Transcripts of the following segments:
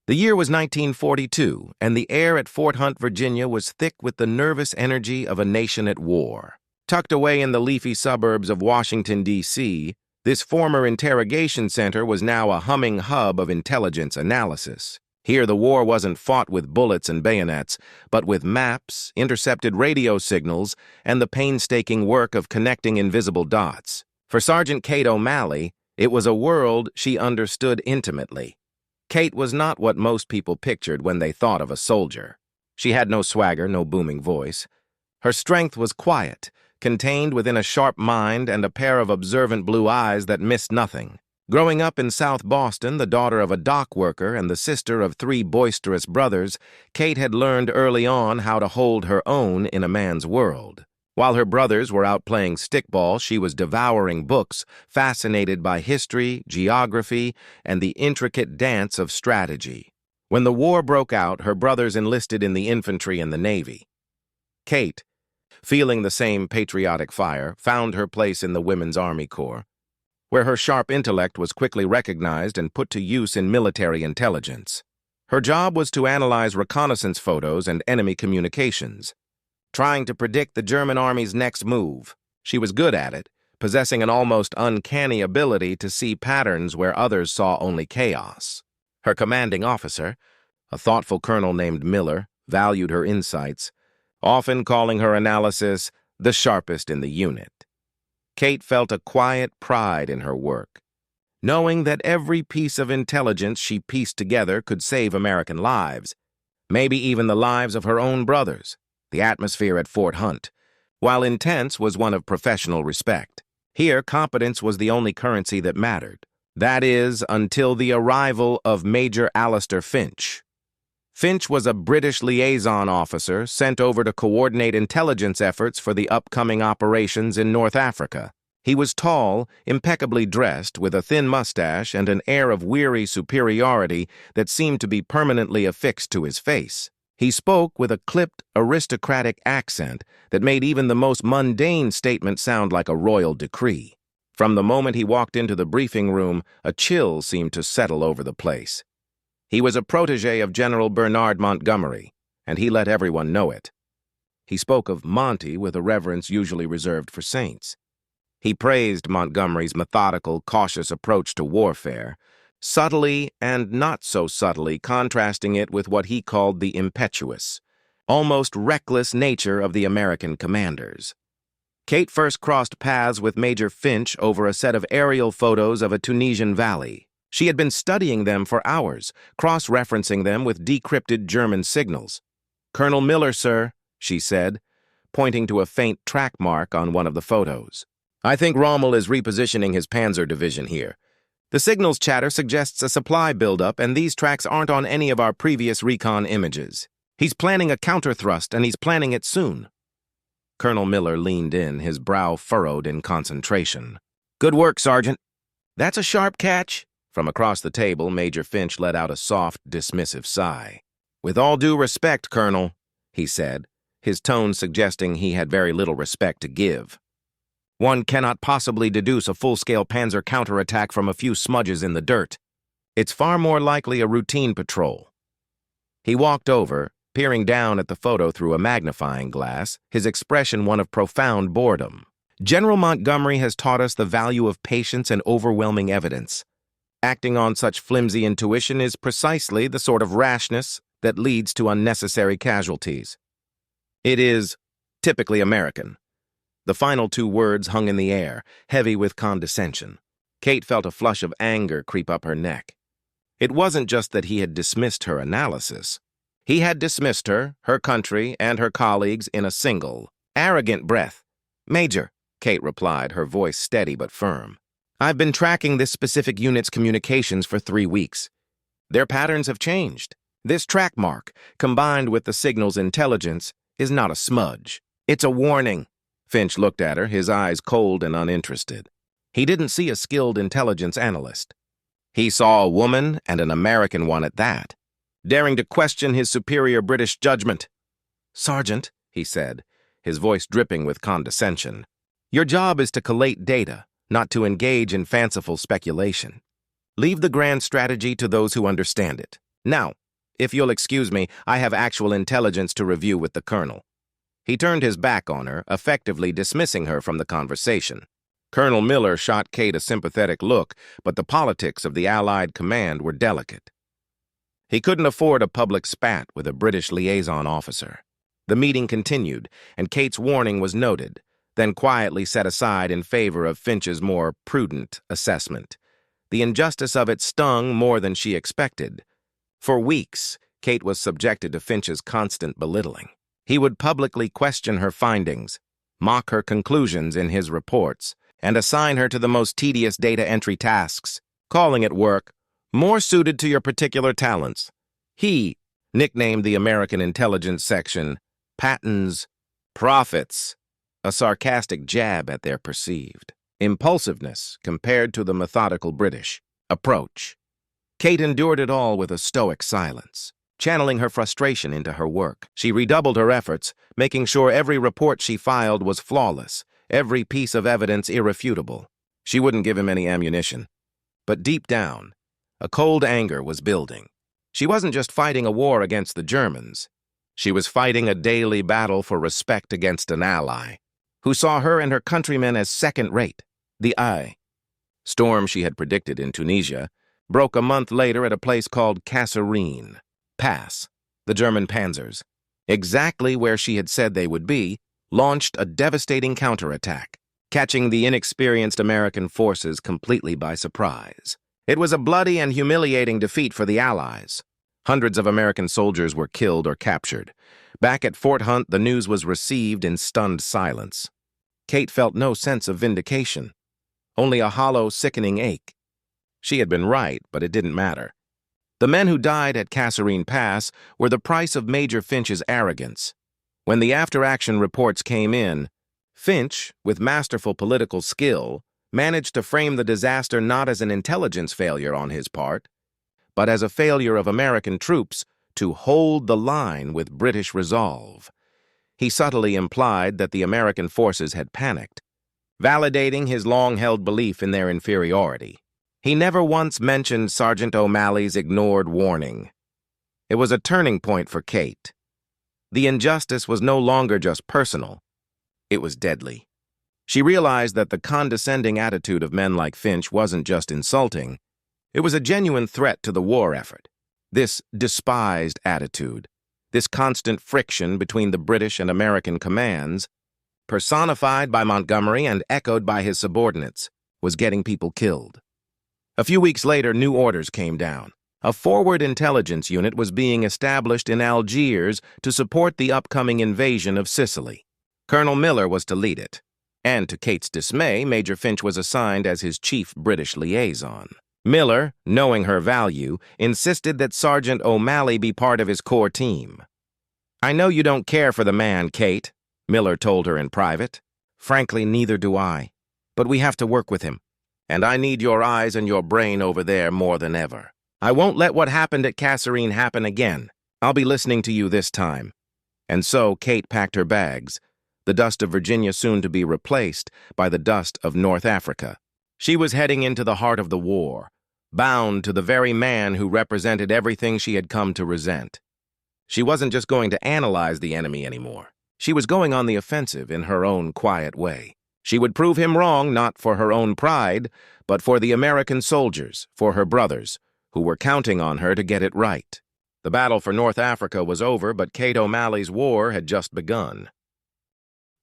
The year was 1942, and the air at Fort Hunt, Virginia was thick with the nervous energy of a nation at war. Tucked away in the leafy suburbs of Washington, D.C., this former interrogation center was now a humming hub of intelligence analysis. Here the war wasn't fought with bullets and bayonets, but with maps, intercepted radio signals, and the painstaking work of connecting invisible dots. For Sergeant Kate O'Malley, it was a world she understood intimately. Kate was not what most people pictured when they thought of a soldier. She had no swagger, no booming voice. Her strength was quiet, contained within a sharp mind and a pair of observant blue eyes that missed nothing. Growing up in South Boston, the daughter of a dock worker and the sister of 3 boisterous brothers, Kate had learned early on how to hold her own in a man's world. While her brothers were out playing stickball, she was devouring books, fascinated by history, geography, and the intricate dance of strategy. When the war broke out, her brothers enlisted in the infantry and the Navy. Kate, feeling the same patriotic fire, found her place in the Women's Army Corps, where her sharp intellect was quickly recognized and put to use in military intelligence. Her job was to analyze reconnaissance photos and enemy communications, trying to predict the German army's next move. She was good at it, possessing an almost uncanny ability to see patterns where others saw only chaos. Her commanding officer, a thoughtful colonel named Miller, valued her insights, often calling her analysis the sharpest in the unit. Kate felt a quiet pride in her work, knowing that every piece of intelligence she pieced together could save American lives, maybe even the lives of her own brothers. The atmosphere at Fort Hunt, while intense, was one of professional respect. Here, competence was the only currency that mattered. That is, until the arrival of Major Alistair Finch. Finch was a British liaison officer sent over to coordinate intelligence efforts for the upcoming operations in North Africa. He was tall, impeccably dressed, with a thin mustache and an air of weary superiority that seemed to be permanently affixed to his face. He spoke with a clipped, aristocratic accent that made even the most mundane statement sound like a royal decree. From the moment he walked into the briefing room, a chill seemed to settle over the place. He was a protege of General Bernard Montgomery, and he let everyone know it. He spoke of Monty with a reverence usually reserved for saints. He praised Montgomery's methodical, cautious approach to warfare, subtly and not so subtly contrasting it with what he called the impetuous, almost reckless nature of the American commanders. Kate first crossed paths with Major Finch over a set of aerial photos of a Tunisian valley. She had been studying them for hours, cross-referencing them with decrypted German signals. "Colonel Miller, sir," she said, pointing to a faint track mark on one of the photos. "I think Rommel is repositioning his Panzer division here. The signals chatter suggests a supply buildup, and these tracks aren't on any of our previous recon images. He's planning a counter-thrust, and he's planning it soon." Colonel Miller leaned in, his brow furrowed in concentration. "Good work, Sergeant." "That's a sharp catch." From across the table, Major Finch let out a soft, dismissive sigh. "With all due respect, Colonel," he said, his tone suggesting he had very little respect to give. "One cannot possibly deduce a full-scale Panzer counterattack from a few smudges in the dirt. It's far more likely a routine patrol." He walked over, peering down at the photo through a magnifying glass, his expression one of profound boredom. "General Montgomery has taught us the value of patience and overwhelming evidence. Acting on such flimsy intuition is precisely the sort of rashness that leads to unnecessary casualties. It is typically American." The final 2 words hung in the air, heavy with condescension. Kate felt a flush of anger creep up her neck. It wasn't just that he had dismissed her analysis. He had dismissed her country, and her colleagues in a single, arrogant breath. "Major," Kate replied, her voice steady but firm, "I've been tracking this specific unit's communications for 3 weeks. Their patterns have changed. This track mark, combined with the signal's intelligence, is not a smudge. It's a warning." Finch looked at her, his eyes cold and uninterested. He didn't see a skilled intelligence analyst. He saw a woman, and an American one at that, daring to question his superior British judgment. "Sergeant," he said, his voice dripping with condescension, "your job is to collate data, not to engage in fanciful speculation. Leave the grand strategy to those who understand it. Now, if you'll excuse me, I have actual intelligence to review with the colonel. He turned his back on her, effectively dismissing her from the conversation. Colonel Miller shot Kate a sympathetic look, but the politics of the Allied command were delicate. He couldn't afford a public spat with a British liaison officer. The meeting continued, and Kate's warning was noted, then quietly set aside in favor of Finch's more prudent assessment. The injustice of it stung more than she expected. For weeks, Kate was subjected to Finch's constant belittling. He would publicly question her findings, mock her conclusions in his reports, and assign her to the most tedious data entry tasks, calling it work more suited to your particular talents. He nicknamed the American intelligence section Patton's Prophets, a sarcastic jab at their perceived impulsiveness compared to the methodical British approach. Kate endured it all with a stoic silence, channeling her frustration into her work. She redoubled her efforts, making sure every report she filed was flawless, every piece of evidence irrefutable. She wouldn't give him any ammunition. But deep down, a cold anger was building. She wasn't just fighting a war against the Germans. She was fighting a daily battle for respect against an ally, who saw her and her countrymen as second-rate. The storm she had predicted in Tunisia broke a month later at a place called Kasserine Pass. The German panzers, exactly where she had said they would be, launched a devastating counterattack, catching the inexperienced American forces completely by surprise. It was a bloody and humiliating defeat for the Allies. Hundreds of American soldiers were killed or captured. Back at Fort Hunt, the news was received in stunned silence. Kate felt no sense of vindication, only a hollow, sickening ache. She had been right, but it didn't matter. The men who died at Kasserine Pass were the price of Major Finch's arrogance. When the after-action reports came in, Finch, with masterful political skill, managed to frame the disaster not as an intelligence failure on his part, but as a failure of American troops to hold the line with British resolve. He subtly implied that the American forces had panicked, validating his long-held belief in their inferiority. He never once mentioned Sergeant O'Malley's ignored warning. It was a turning point for Kate. The injustice was no longer just personal. It was deadly. She realized that the condescending attitude of men like Finch wasn't just insulting. It was a genuine threat to the war effort. This despised attitude, this constant friction between the British and American commands, personified by Montgomery and echoed by his subordinates, was getting people killed. A few weeks later, new orders came down. A forward intelligence unit was being established in Algiers to support the upcoming invasion of Sicily. Colonel Miller was to lead it, and to Kate's dismay, Major Finch was assigned as his chief British liaison. Miller, knowing her value, insisted that Sergeant O'Malley be part of his core team. "I know you don't care for the man, Kate," Miller told her in private. "Frankly, neither do I. But we have to work with him. And I need your eyes and your brain over there more than ever. I won't let what happened at Kasserine happen again. I'll be listening to you this time." And so Kate packed her bags, the dust of Virginia soon to be replaced by the dust of North Africa. She was heading into the heart of the war, bound to the very man who represented everything she had come to resent. She wasn't just going to analyze the enemy anymore. She was going on the offensive in her own quiet way. She would prove him wrong, not for her own pride, but for the American soldiers, for her brothers, who were counting on her to get it right. The battle for North Africa was over, but Kate O'Malley's war had just begun.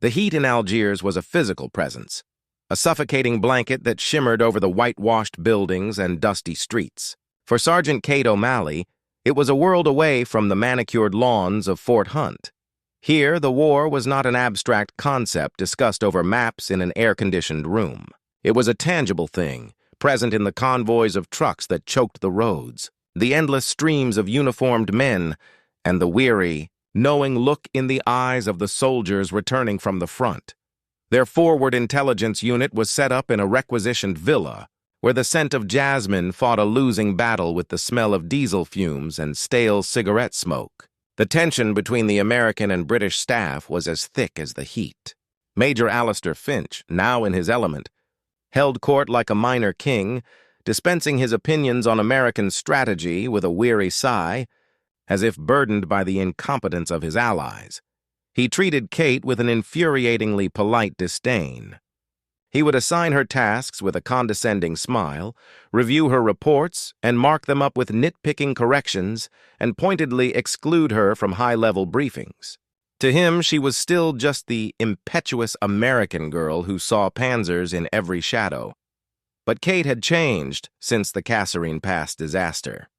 The heat in Algiers was a physical presence, a suffocating blanket that shimmered over the whitewashed buildings and dusty streets. For Sergeant Kate O'Malley, it was a world away from the manicured lawns of Fort Hunt. Here, the war was not an abstract concept discussed over maps in an air-conditioned room. It was a tangible thing, present in the convoys of trucks that choked the roads, the endless streams of uniformed men, and the weary, knowing look in the eyes of the soldiers returning from the front. Their forward intelligence unit was set up in a requisitioned villa, where the scent of jasmine fought a losing battle with the smell of diesel fumes and stale cigarette smoke. The tension between the American and British staff was as thick as the heat. Major Alistair Finch, now in his element, held court like a minor king, dispensing his opinions on American strategy with a weary sigh, as if burdened by the incompetence of his allies. He treated Kate with an infuriatingly polite disdain. He would assign her tasks with a condescending smile, review her reports, and mark them up with nitpicking corrections, and pointedly exclude her from high-level briefings. To him, she was still just the impetuous American girl who saw panzers in every shadow. But Kate had changed since the Kasserine Pass disaster.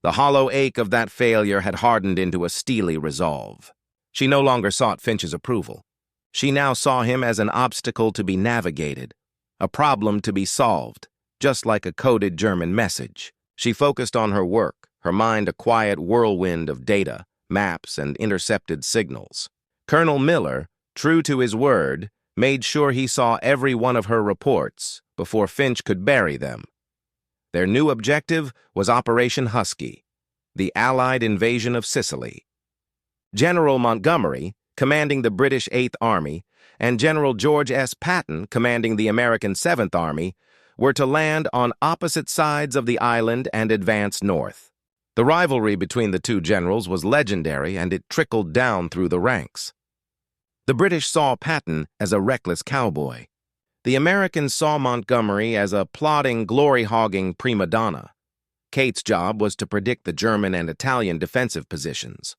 The hollow ache of that failure had hardened into a steely resolve. She no longer sought Finch's approval. She now saw him as an obstacle to be navigated, a problem to be solved, just like a coded German message. She focused on her work, her mind a quiet whirlwind of data, maps, and intercepted signals. Colonel Miller, true to his word, made sure he saw every one of her reports before Finch could bury them. Their new objective was Operation Husky, the Allied invasion of Sicily. General Montgomery, commanding the British 8th Army, and General George S. Patton, commanding the American 7th Army, were to land on opposite sides of the island and advance north. The rivalry between the two generals was legendary, and it trickled down through the ranks. The British saw Patton as a reckless cowboy. The Americans saw Montgomery as a plodding, glory-hogging prima donna. Kate's job was to predict the German and Italian defensive positions.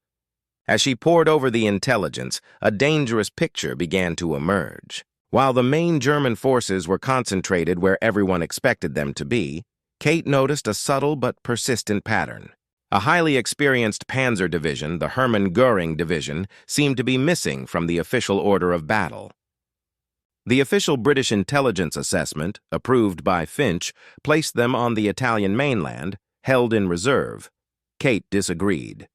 As she pored over the intelligence, a dangerous picture began to emerge. While the main German forces were concentrated where everyone expected them to be, Kate noticed a subtle but persistent pattern. A highly experienced panzer division, the Hermann Göring Division, seemed to be missing from the official order of battle. The official British intelligence assessment, approved by Finch, placed them on the Italian mainland, held in reserve. Kate disagreed.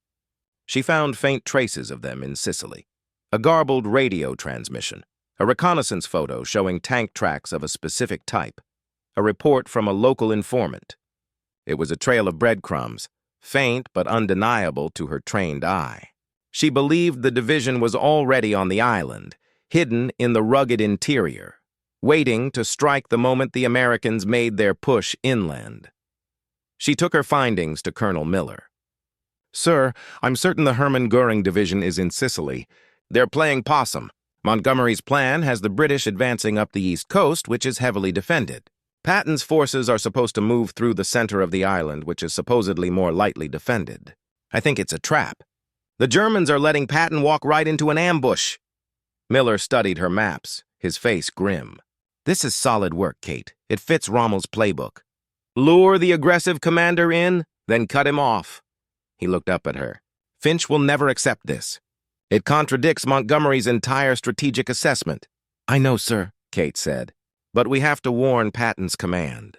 She found faint traces of them in Sicily. A garbled radio transmission, a reconnaissance photo showing tank tracks of a specific type, a report from a local informant. It was a trail of breadcrumbs, faint but undeniable to her trained eye. She believed the division was already on the island, hidden in the rugged interior, waiting to strike the moment the Americans made their push inland. She took her findings to Colonel Miller. "Sir, I'm certain the Hermann Göring Division is in Sicily. They're playing possum. Montgomery's plan has the British advancing up the east coast, which is heavily defended. Patton's forces are supposed to move through the center of the island, which is supposedly more lightly defended. I think it's a trap. The Germans are letting Patton walk right into an ambush." Miller studied her maps, his face grim. "This is solid work, Kate. It fits Rommel's playbook. Lure the aggressive commander in, then cut him off." He looked up at her. "Finch will never accept this. It contradicts Montgomery's entire strategic assessment." "I know, sir," Kate said, "but we have to warn Patton's command."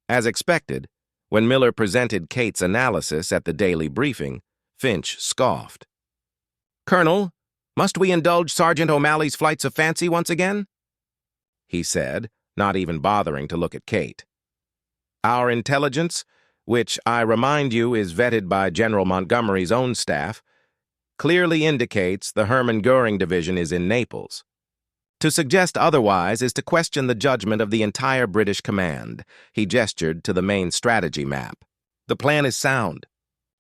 As expected, when Miller presented Kate's analysis at the daily briefing, Finch scoffed. "Colonel, must we indulge Sergeant O'Malley's flights of fancy once again?" he said, not even bothering to look at Kate. "Our intelligence, which I remind you is vetted by General Montgomery's own staff, clearly indicates the Hermann Göring Division is in Naples. To suggest otherwise is to question the judgment of the entire British command." He gestured to the main strategy map. "The plan is sound.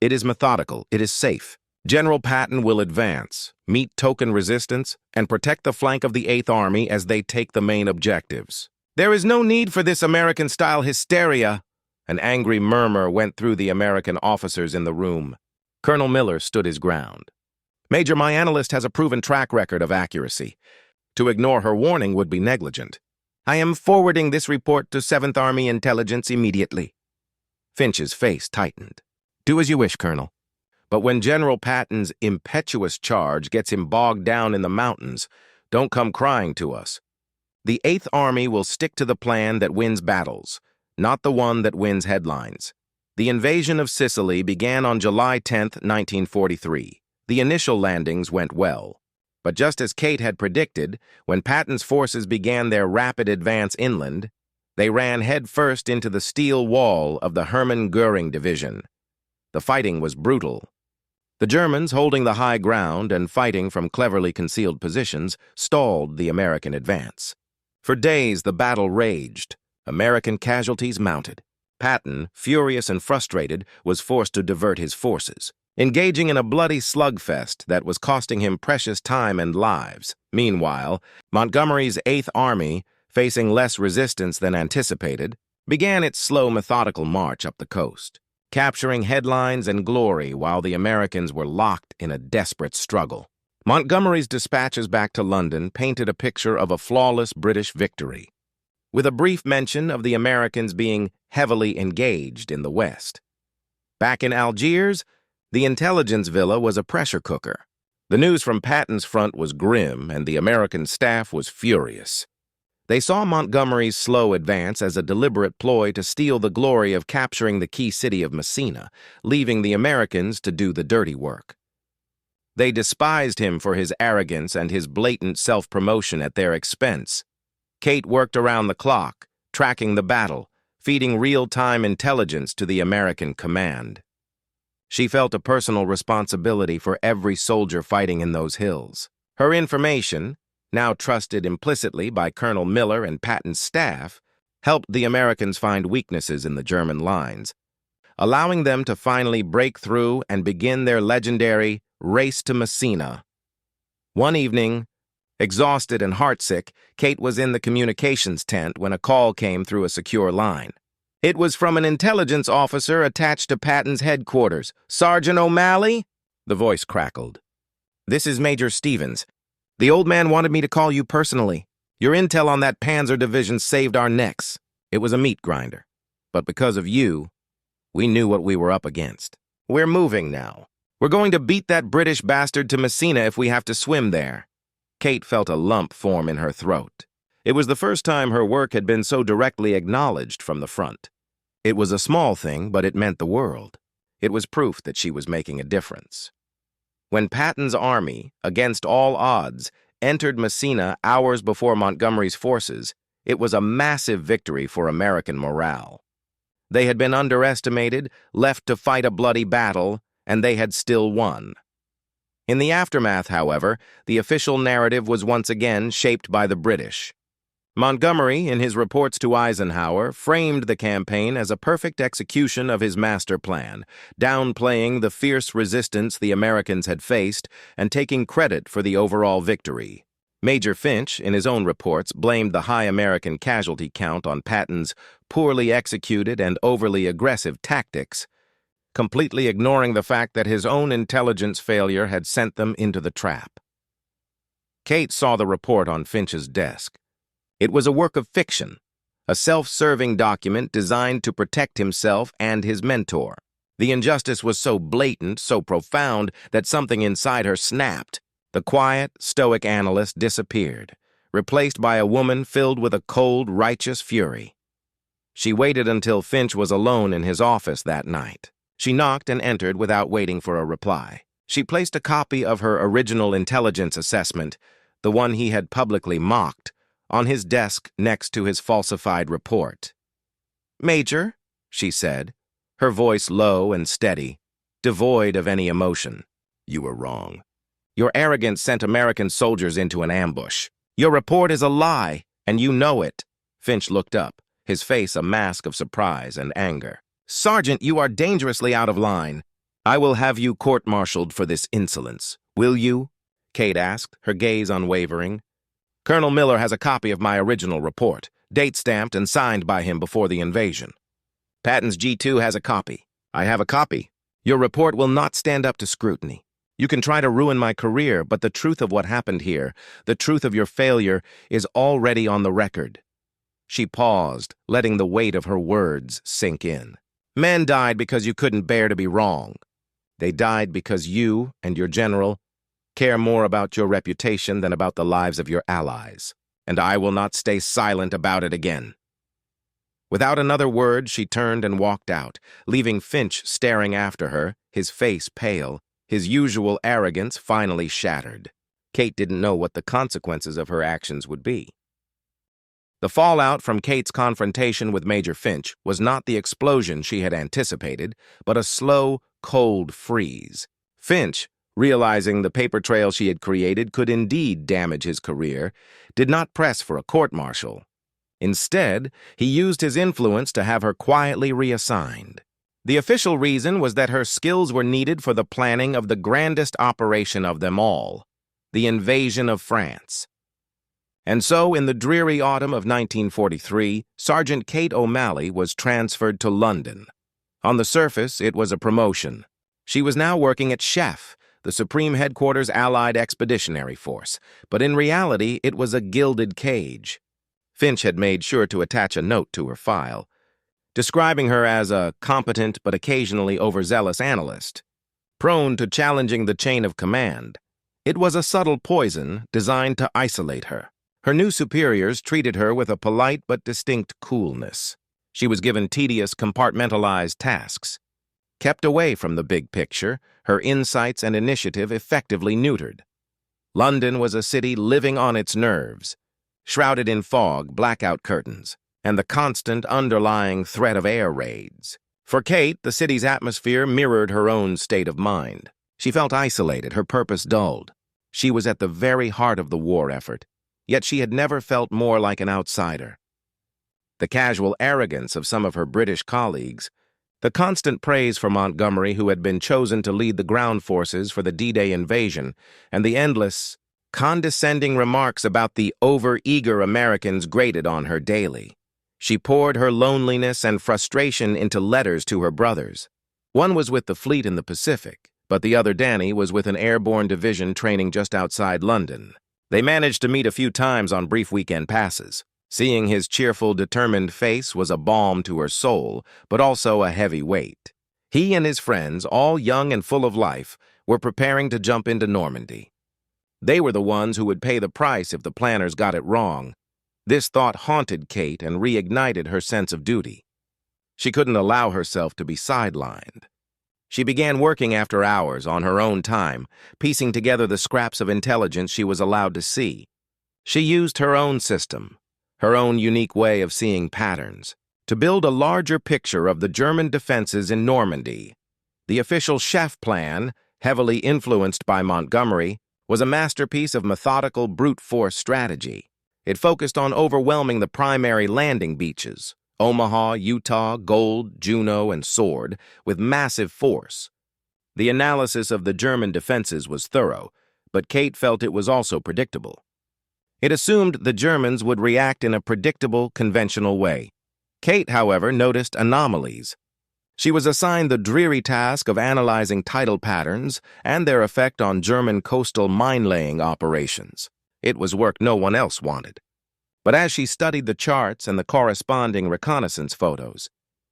It is methodical. It is safe. General Patton will advance, meet token resistance, and protect the flank of the 8th Army as they take the main objectives. There is no need for this American-style hysteria." An angry murmur went through the American officers in the room. Colonel Miller stood his ground. "Major, my analyst has a proven track record of accuracy. To ignore her warning would be negligent. I am forwarding this report to 7th Army Intelligence immediately." Finch's face tightened. "Do as you wish, Colonel. But when General Patton's impetuous charge gets him bogged down in the mountains, don't come crying to us. The 8th Army will stick to the plan that wins battles, not the one that wins headlines. The invasion of Sicily began on July 10, 1943. The initial landings went well. But just as Kate had predicted, when Patton's forces began their rapid advance inland, they ran headfirst into the steel wall of the Hermann Göring Division. The fighting was brutal. The Germans, holding the high ground and fighting from cleverly concealed positions, stalled the American advance. For days the battle raged, American casualties mounted. Patton, furious and frustrated, was forced to divert his forces, engaging in a bloody slugfest that was costing him precious time and lives. Meanwhile, Montgomery's Eighth Army, facing less resistance than anticipated, began its slow, methodical march up the coast, capturing headlines and glory while the Americans were locked in a desperate struggle. Montgomery's dispatches back to London painted a picture of a flawless British victory, with a brief mention of the Americans being heavily engaged in the West. Back in Algiers, the intelligence villa was a pressure cooker. The news from Patton's front was grim, and the American staff was furious. They saw Montgomery's slow advance as a deliberate ploy to steal the glory of capturing the key city of Messina, leaving the Americans to do the dirty work. They despised him for his arrogance and his blatant self-promotion at their expense. Kate worked around the clock, tracking the battle, feeding real-time intelligence to the American command. She felt a personal responsibility for every soldier fighting in those hills. Her information, now trusted implicitly by Colonel Miller and Patton's staff, helped the Americans find weaknesses in the German lines, allowing them to finally break through and begin their legendary race to Messina. One evening, exhausted and heartsick, Kate was in the communications tent when a call came through a secure line. It was from an intelligence officer attached to Patton's headquarters. "Sergeant O'Malley?" The voice crackled. "This is Major Stevens. The old man wanted me to call you personally. Your intel on that Panzer division saved our necks. It was a meat grinder. But because of you, we knew what we were up against. We're moving now. We're going to beat that British bastard to Messina if we have to swim there." Kate felt a lump form in her throat. It was the first time her work had been so directly acknowledged from the front. It was a small thing, but it meant the world. It was proof that she was making a difference. When Patton's army, against all odds, entered Messina hours before Montgomery's forces, it was a massive victory for American morale. They had been underestimated, left to fight a bloody battle, and they had still won. In the aftermath, however, the official narrative was once again shaped by the British. Montgomery, in his reports to Eisenhower, framed the campaign as a perfect execution of his master plan, downplaying the fierce resistance the Americans had faced and taking credit for the overall victory. Major Finch, in his own reports, blamed the high American casualty count on Patton's poorly executed and overly aggressive tactics, completely ignoring the fact that his own intelligence failure had sent them into the trap. Kate saw the report on Finch's desk. It was a work of fiction, a self-serving document designed to protect himself and his mentor. The injustice was so blatant, so profound, that something inside her snapped. The quiet, stoic analyst disappeared, replaced by a woman filled with a cold, righteous fury. She waited until Finch was alone in his office that night. She knocked and entered without waiting for a reply. She placed a copy of her original intelligence assessment, the one he had publicly mocked, on his desk next to his falsified report. "Major," she said, her voice low and steady, devoid of any emotion. "You were wrong. Your arrogance sent American soldiers into an ambush. Your report is a lie, and you know it." Finch looked up, his face a mask of surprise and anger. "Sergeant, you are dangerously out of line. I will have you court-martialed for this insolence. Will you?" Kate asked, her gaze unwavering. "Colonel Miller has a copy of my original report, date-stamped and signed by him before the invasion. Patton's G2 has a copy. I have a copy. Your report will not stand up to scrutiny. You can try to ruin my career, but the truth of what happened here, the truth of your failure, is already on the record." She paused, letting the weight of her words sink in. "Men died because you couldn't bear to be wrong. They died because you and your general care more about your reputation than about the lives of your allies, and I will not stay silent about it again." Without another word, she turned and walked out, leaving Finch staring after her, his face pale, his usual arrogance finally shattered. Kate didn't know what the consequences of her actions would be. The fallout from Kate's confrontation with Major Finch was not the explosion she had anticipated, but a slow, cold freeze. Finch, realizing the paper trail she had created could indeed damage his career, did not press for a court-martial. Instead, he used his influence to have her quietly reassigned. The official reason was that her skills were needed for the planning of the grandest operation of them all, the invasion of France. And so, in the dreary autumn of 1943, Sergeant Kate O'Malley was transferred to London. On the surface, it was a promotion. She was now working at Chef, the Supreme Headquarters Allied Expeditionary Force, but in reality, it was a gilded cage. Finch had made sure to attach a note to her file, describing her as a competent but occasionally overzealous analyst, prone to challenging the chain of command. It was a subtle poison designed to isolate her. Her new superiors treated her with a polite but distinct coolness. She was given tedious, compartmentalized tasks. Kept away from the big picture, her insights and initiative effectively neutered. London was a city living on its nerves, shrouded in fog, blackout curtains, and the constant underlying threat of air raids. For Kate, the city's atmosphere mirrored her own state of mind. She felt isolated, her purpose dulled. She was at the very heart of the war effort, yet she had never felt more like an outsider. The casual arrogance of some of her British colleagues, the constant praise for Montgomery, who had been chosen to lead the ground forces for the D-Day invasion, and the endless, condescending remarks about the over-eager Americans grated on her daily. She poured her loneliness and frustration into letters to her brothers. One was with the fleet in the Pacific, but the other, Danny, was with an airborne division training just outside London. They managed to meet a few times on brief weekend passes. Seeing his cheerful, determined face was a balm to her soul, but also a heavy weight. He and his friends, all young and full of life, were preparing to jump into Normandy. They were the ones who would pay the price if the planners got it wrong. This thought haunted Kate and reignited her sense of duty. She couldn't allow herself to be sidelined. She began working after hours on her own time, piecing together the scraps of intelligence she was allowed to see. She used her own system, her own unique way of seeing patterns, to build a larger picture of the German defenses in Normandy. The official Chef plan, heavily influenced by Montgomery, was a masterpiece of methodical brute force strategy. It focused on overwhelming the primary landing beaches, Omaha, Utah, Gold, Juneau, and Sword, with massive force. The analysis of the German defenses was thorough, but Kate felt it was also predictable. It assumed the Germans would react in a predictable, conventional way. Kate, however, noticed anomalies. She was assigned the dreary task of analyzing tidal patterns and their effect on German coastal mine-laying operations. It was work no one else wanted. But as she studied the charts and the corresponding reconnaissance photos,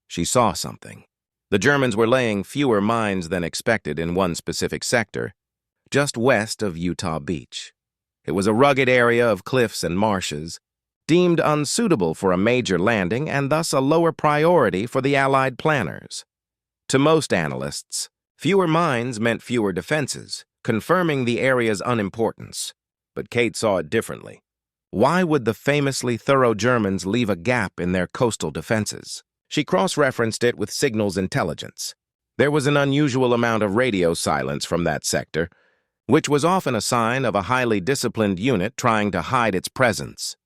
she saw something. The Germans were laying fewer mines than expected in one specific sector, just west of Utah Beach. It was a rugged area of cliffs and marshes, deemed unsuitable for a major landing and thus a lower priority for the Allied planners. To most analysts, fewer mines meant fewer defenses, confirming the area's unimportance. But Kate saw it differently. Why would the famously thorough Germans leave a gap in their coastal defenses? She cross-referenced it with signals intelligence. There was an unusual amount of radio silence from that sector, which was often a sign of a highly disciplined unit trying to hide its presence.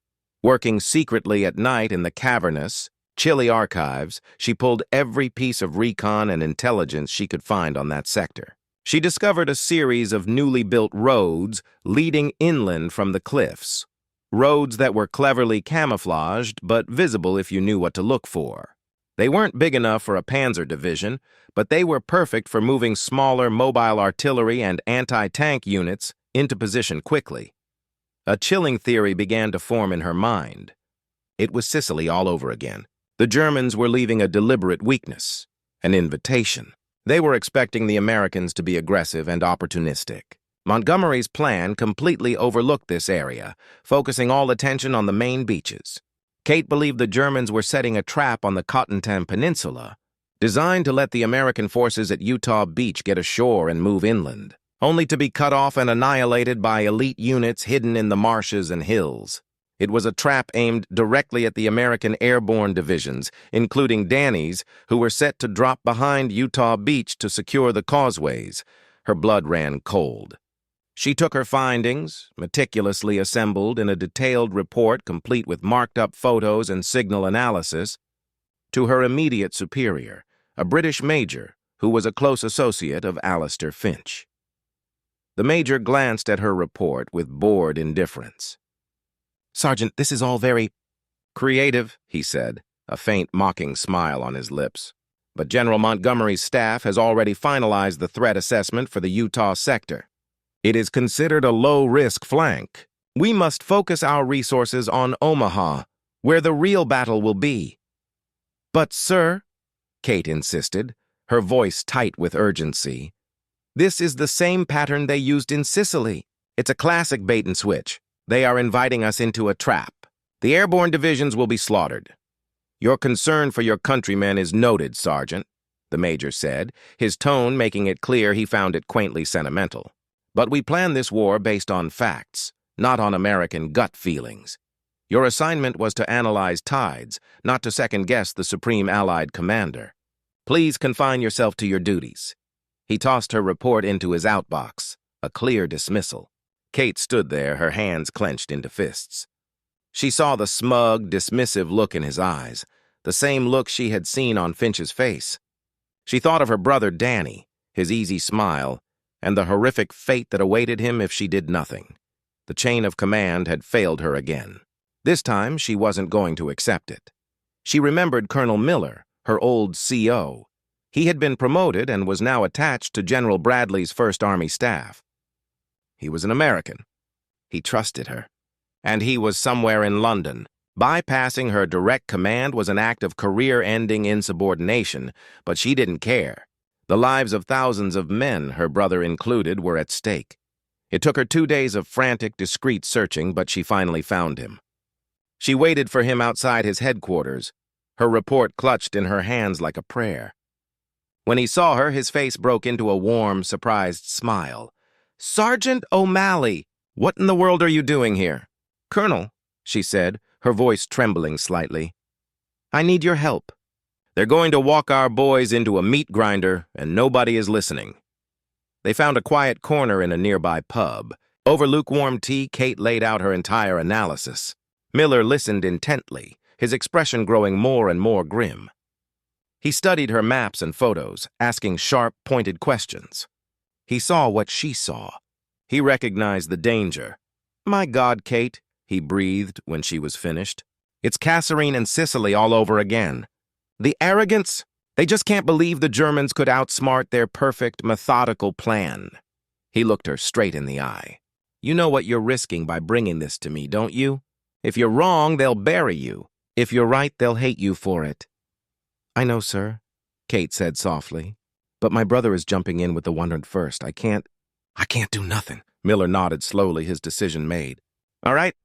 Working secretly at night in the cavernous, chilly archives, she pulled every piece of recon and intelligence she could find on that sector. She discovered a series of newly built roads leading inland from the cliffs. Roads that were cleverly camouflaged but visible if you knew what to look for. They weren't big enough for a panzer division, but they were perfect for moving smaller mobile artillery and anti-tank units into position quickly. A chilling theory began to form in her mind. It was Sicily all over again. The Germans were leaving a deliberate weakness, an invitation. They were expecting the Americans to be aggressive and opportunistic. Montgomery's plan completely overlooked this area, focusing all attention on the main beaches. Kate believed the Germans were setting a trap on the Cottontan Peninsula, designed to let the American forces at Utah Beach get ashore and move inland, only to be cut off and annihilated by elite units hidden in the marshes and hills. It was a trap aimed directly at the American airborne divisions, including Danny's, who were set to drop behind Utah Beach to secure the causeways. Her blood ran cold. She took her findings, meticulously assembled in a detailed report complete with marked-up photos and signal analysis, to her immediate superior, a British major who was a close associate of Alistair Finch. The major glanced at her report with bored indifference. "Sergeant, this is all very creative," he said, a faint mocking smile on his lips. "But General Montgomery's staff has already finalized the threat assessment for the Utah sector. It is considered a low-risk flank. We must focus our resources on Omaha, where the real battle will be." "But, sir," Kate insisted, her voice tight with urgency, "this is the same pattern they used in Sicily. It's a classic bait-and-switch. They are inviting us into a trap. The airborne divisions will be slaughtered." "Your concern for your countrymen is noted, Sergeant," the major said, his tone making it clear he found it quaintly sentimental. "But we plan this war based on facts, not on American gut feelings. Your assignment was to analyze tides, not to second-guess the Supreme Allied Commander. Please confine yourself to your duties." He tossed her report into his outbox, a clear dismissal. Kate stood there, her hands clenched into fists. She saw the smug, dismissive look in his eyes, the same look she had seen on Finch's face. She thought of her brother Danny, his easy smile, and the horrific fate that awaited him if she did nothing. The chain of command had failed her again. This time, she wasn't going to accept it. She remembered Colonel Miller, her old CO. He had been promoted and was now attached to General Bradley's First Army staff. He was an American. He trusted her. And he was somewhere in London. Bypassing her direct command was an act of career-ending insubordination, but she didn't care. The lives of thousands of men, her brother included, were at stake. It took her 2 days of frantic, discreet searching, but she finally found him. She waited for him outside his headquarters, her report clutched in her hands like a prayer. When he saw her, his face broke into a warm, surprised smile. "Sergeant O'Malley, what in the world are you doing here?" "Colonel," she said, her voice trembling slightly, "I need your help. They're going to walk our boys into a meat grinder, and nobody is listening." They found a quiet corner in a nearby pub. Over lukewarm tea, Kate laid out her entire analysis. Miller listened intently, his expression growing more and more grim. He studied her maps and photos, asking sharp, pointed questions. He saw what she saw. He recognized the danger. "My God, Kate," he breathed when she was finished. "It's Kasserine and Sicily all over again. The arrogance, they just can't believe the Germans could outsmart their perfect, methodical plan." He looked her straight in the eye. "You know what you're risking by bringing this to me, don't you? If you're wrong, they'll bury you. If you're right, they'll hate you for it." "I know, sir," Kate said softly. "But my brother is jumping in with the 101st. I can't do nothing." Miller nodded slowly, his decision made. "All right.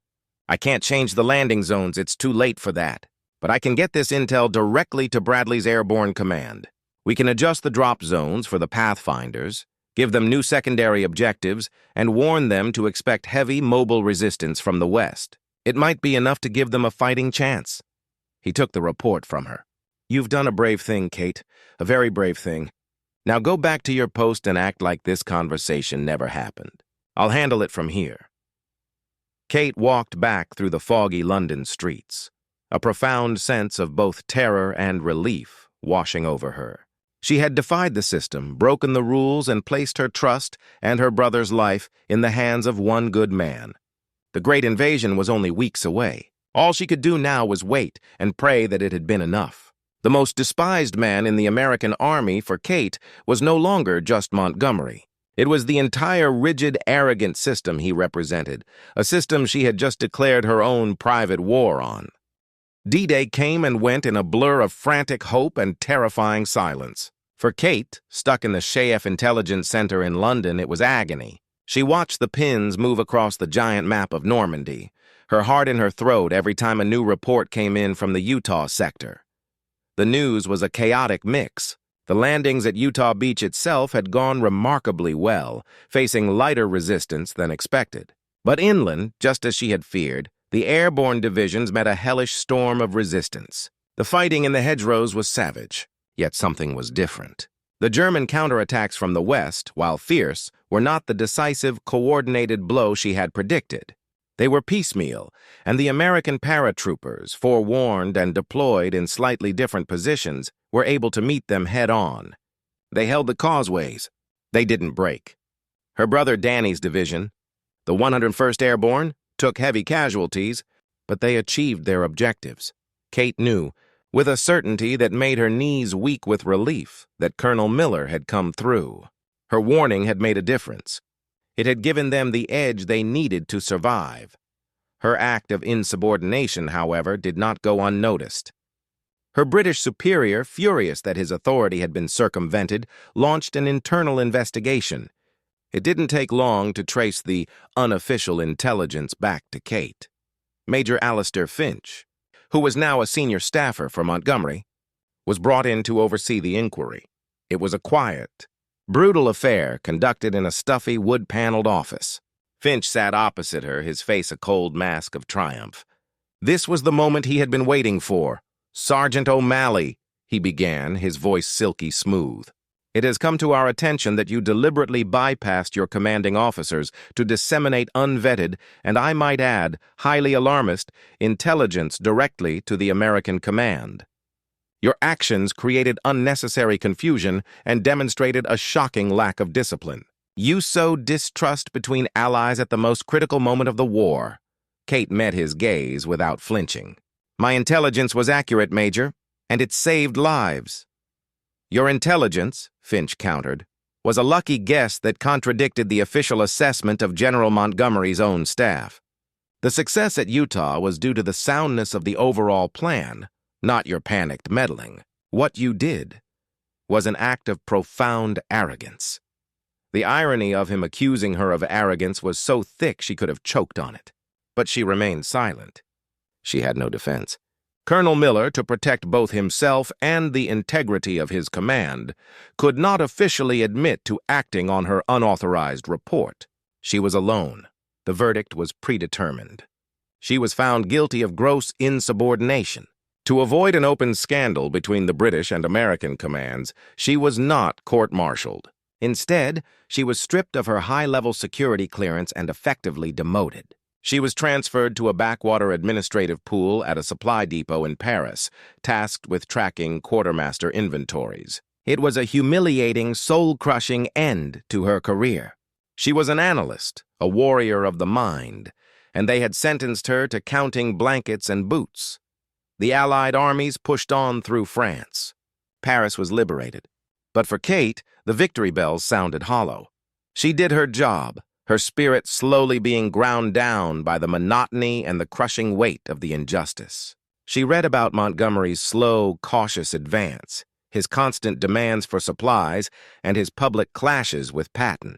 I can't change the landing zones. It's too late for that. But I can get this intel directly to Bradley's airborne command. We can adjust the drop zones for the Pathfinders, give them new secondary objectives, and warn them to expect heavy mobile resistance from the west. It might be enough to give them a fighting chance." He took the report from her. "You've done a brave thing, Kate, a very brave thing. Now go back to your post and act like this conversation never happened. I'll handle it from here." Kate walked back through the foggy London streets, a profound sense of both terror and relief washing over her. She had defied the system, broken the rules, and placed her trust and her brother's life in the hands of one good man. The great invasion was only weeks away. All she could do now was wait and pray that it had been enough. The most despised man in the American army for Kate was no longer just Montgomery. It was the entire rigid, arrogant system he represented, a system she had just declared her own private war on. D-Day came and went in a blur of frantic hope and terrifying silence. For Kate, stuck in the Shaef Intelligence Center in London, it was agony. She watched the pins move across the giant map of Normandy, her heart in her throat every time a new report came in from the Utah sector. The news was a chaotic mix. The landings at Utah Beach itself had gone remarkably well, facing lighter resistance than expected. But inland, just as she had feared, the airborne divisions met a hellish storm of resistance. The fighting in the hedgerows was savage, yet something was different. The German counterattacks from the west, while fierce, were not the decisive, coordinated blow she had predicted. They were piecemeal, and the American paratroopers, forewarned and deployed in slightly different positions, were able to meet them head-on. They held the causeways. They didn't break. Her brother Danny's division, the 101st Airborne, took heavy casualties, but they achieved their objectives. Kate knew, with a certainty that made her knees weak with relief, that Colonel Miller had come through. Her warning had made a difference. It had given them the edge they needed to survive. Her act of insubordination, however, did not go unnoticed. Her British superior, furious that his authority had been circumvented, launched an internal investigation. It didn't take long to trace the unofficial intelligence back to Kate. Major Alistair Finch, who was now a senior staffer for Montgomery, was brought in to oversee the inquiry. It was a quiet, brutal affair conducted in a stuffy, wood-paneled office. Finch sat opposite her, his face a cold mask of triumph. This was the moment he had been waiting for. "Sergeant O'Malley," he began, his voice silky smooth. "It has come to our attention that you deliberately bypassed your commanding officers to disseminate unvetted, and I might add, highly alarmist, intelligence directly to the American command. Your actions created unnecessary confusion and demonstrated a shocking lack of discipline. You sowed distrust between allies at the most critical moment of the war." Kate met his gaze without flinching. "My intelligence was accurate, Major, and it saved lives." "Your intelligence," Finch countered, "was a lucky guess that contradicted the official assessment of General Montgomery's own staff. The success at Utah was due to the soundness of the overall plan, not your panicked meddling. What you did was an act of profound arrogance." The irony of him accusing her of arrogance was so thick she could have choked on it. But she remained silent. She had no defense. Colonel Miller, to protect both himself and the integrity of his command, could not officially admit to acting on her unauthorized report. She was alone. The verdict was predetermined. She was found guilty of gross insubordination. To avoid an open scandal between the British and American commands, she was not court-martialed. Instead, she was stripped of her high-level security clearance and effectively demoted. She was transferred to a backwater administrative pool at a supply depot in Paris, tasked with tracking quartermaster inventories. It was a humiliating, soul-crushing end to her career. She was an analyst, a warrior of the mind, and they had sentenced her to counting blankets and boots. The Allied armies pushed on through France. Paris was liberated. But for Kate, the victory bells sounded hollow. She did her job, her spirit slowly being ground down by the monotony and the crushing weight of the injustice. She read about Montgomery's slow, cautious advance, his constant demands for supplies, and his public clashes with Patton.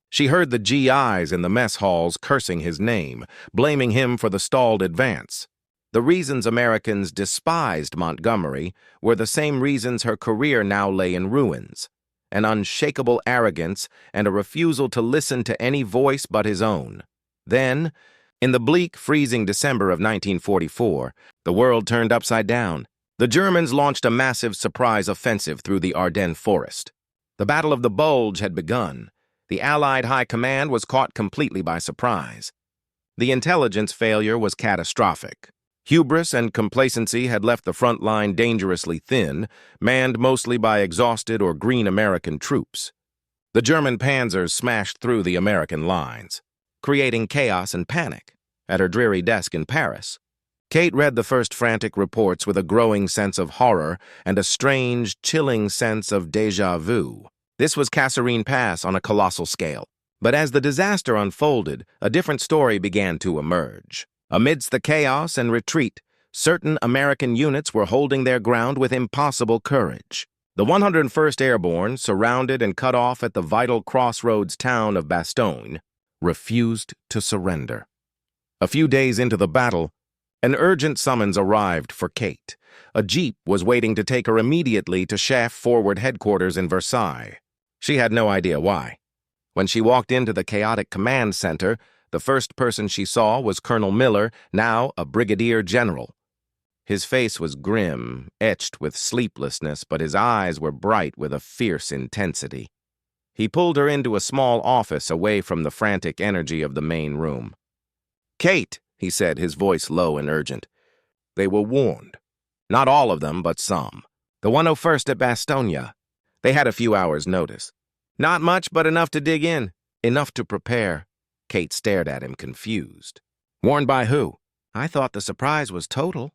She heard the GIs in the mess halls cursing his name, blaming him for the stalled advance. The reasons Americans despised Montgomery were the same reasons her career now lay in ruins: an unshakable arrogance and a refusal to listen to any voice but his own. Then, in the bleak, freezing December of 1944, the world turned upside down. The Germans launched a massive surprise offensive through the Ardennes forest. The Battle of the Bulge had begun. The Allied High Command was caught completely by surprise. The intelligence failure was catastrophic. Hubris and complacency had left the front line dangerously thin, manned mostly by exhausted or green American troops. The German panzers smashed through the American lines, creating chaos and panic. At her dreary desk in Paris, Kate read the first frantic reports with a growing sense of horror and a strange, chilling sense of déjà vu. This was Kasserine Pass on a colossal scale. But as the disaster unfolded, a different story began to emerge. Amidst the chaos and retreat, certain American units were holding their ground with impossible courage. The 101st Airborne, surrounded and cut off at the vital crossroads town of Bastogne, refused to surrender. A few days into the battle, an urgent summons arrived for Kate. A jeep was waiting to take her immediately to Chaff Forward Headquarters in Versailles. She had no idea why. When she walked into the chaotic command center, the first person she saw was Colonel Miller, now a brigadier general. His face was grim, etched with sleeplessness, but his eyes were bright with a fierce intensity. He pulled her into a small office away from the frantic energy of the main room. "Kate," he said, his voice low and urgent. "They were warned. Not all of them, but some. The 101st at Bastogne. They had a few hours' notice. Not much, but enough to dig in. Enough to prepare." Kate stared at him, confused. "Warned by who?" "I thought the surprise was total."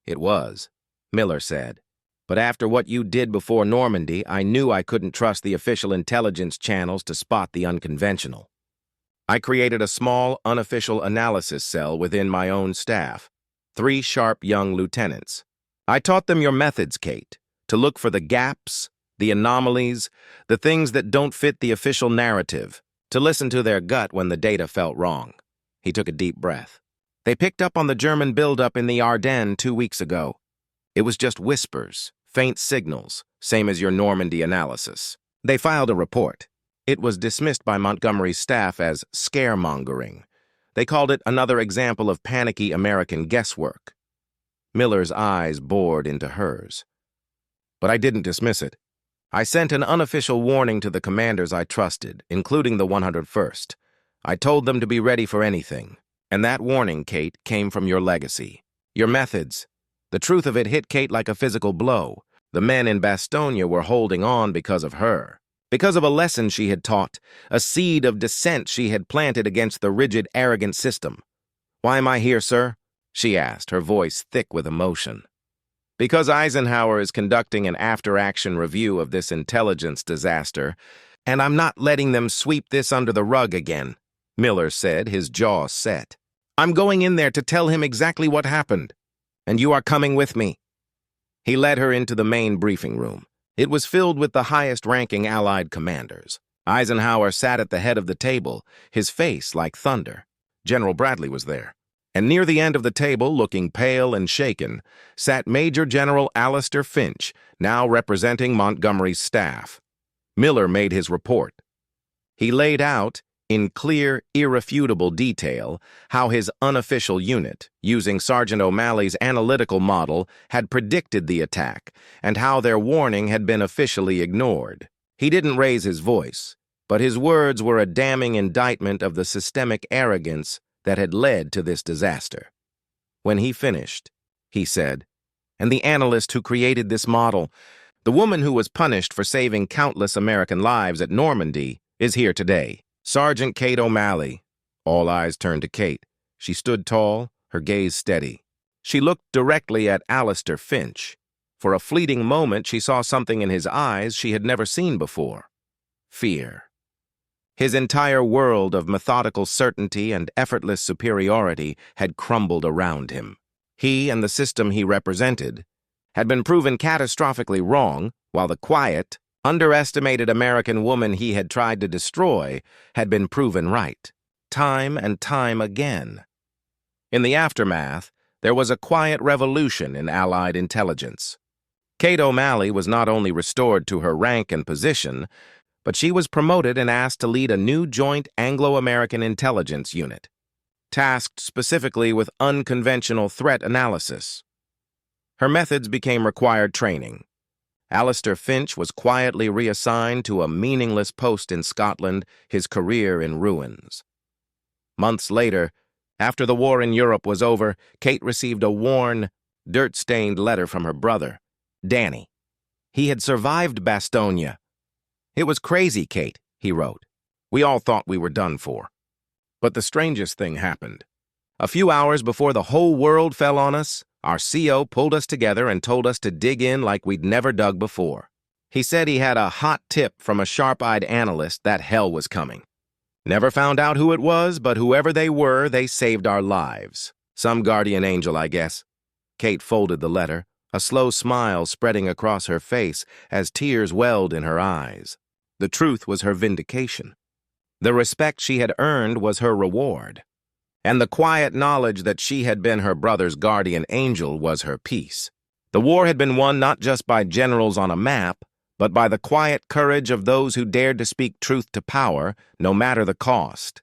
"It was," Miller said. "But after what you did before Normandy, I knew I couldn't trust the official intelligence channels to spot the unconventional. I created a small, unofficial analysis cell within my own staff. 3 sharp young lieutenants. I taught them your methods, Kate, to look for the gaps, the anomalies, the things that don't fit the official narrative, to listen to their gut when the data felt wrong." He took a deep breath. "They picked up on the German buildup in the Ardennes 2 weeks ago. It was just whispers, faint signals, same as your Normandy analysis. They filed a report. It was dismissed by Montgomery's staff as scaremongering. They called it another example of panicky American guesswork." Miller's eyes bored into hers. "But I didn't dismiss it. I sent an unofficial warning to the commanders I trusted, including the 101st. I told them to be ready for anything. And that warning, Kate, came from your legacy. Your methods. The truth of it hit Kate like a physical blow. The men in Bastogne were holding on because of her. Because of a lesson she had taught, a seed of dissent she had planted against the rigid, arrogant system. Why am I here, sir?" she asked, her voice thick with emotion. "Because Eisenhower is conducting an after-action review of this intelligence disaster, and I'm not letting them sweep this under the rug again," Miller said, his jaw set. "I'm going in there to tell him exactly what happened, and you are coming with me." He led her into the main briefing room. It was filled with the highest-ranking Allied commanders. Eisenhower sat at the head of the table, his face like thunder. General Bradley was there. And near the end of the table, looking pale and shaken, sat Major General Alistair Finch, now representing Montgomery's staff. Miller made his report. He laid out, in clear, irrefutable detail, how his unofficial unit, using Sergeant O'Malley's analytical model, had predicted the attack, and how their warning had been officially ignored. He didn't raise his voice, but his words were a damning indictment of the systemic arrogance that had led to this disaster. When he finished, he said, "And the analyst who created this model, the woman who was punished for saving countless American lives at Normandy, is here today. Sergeant Kate O'Malley." All eyes turned to Kate. She stood tall, her gaze steady. She looked directly at Alistair Finch. For a fleeting moment, she saw something in his eyes she had never seen before. Fear. His entire world of methodical certainty and effortless superiority had crumbled around him. He and the system he represented had been proven catastrophically wrong, while the quiet, underestimated American woman he had tried to destroy had been proven right, time and time again. In the aftermath, there was a quiet revolution in Allied intelligence. Kate O'Malley was not only restored to her rank and position, but she was promoted and asked to lead a new joint Anglo-American intelligence unit, tasked specifically with unconventional threat analysis. Her methods became required training. Alistair Finch was quietly reassigned to a meaningless post in Scotland, his career in ruins. Months later, after the war in Europe was over, Kate received a worn, dirt-stained letter from her brother, Danny. He had survived Bastogne. "It was crazy, Kate," he wrote. "We all thought we were done for. But the strangest thing happened. A few hours before the whole world fell on us, our CO pulled us together and told us to dig in like we'd never dug before. He said he had a hot tip from a sharp-eyed analyst that hell was coming. Never found out who it was, but whoever they were, they saved our lives. Some guardian angel, I guess." Kate folded the letter, a slow smile spreading across her face as tears welled in her eyes. The truth was her vindication. The respect she had earned was her reward. And the quiet knowledge that she had been her brother's guardian angel was her peace. The war had been won not just by generals on a map, but by the quiet courage of those who dared to speak truth to power, no matter the cost.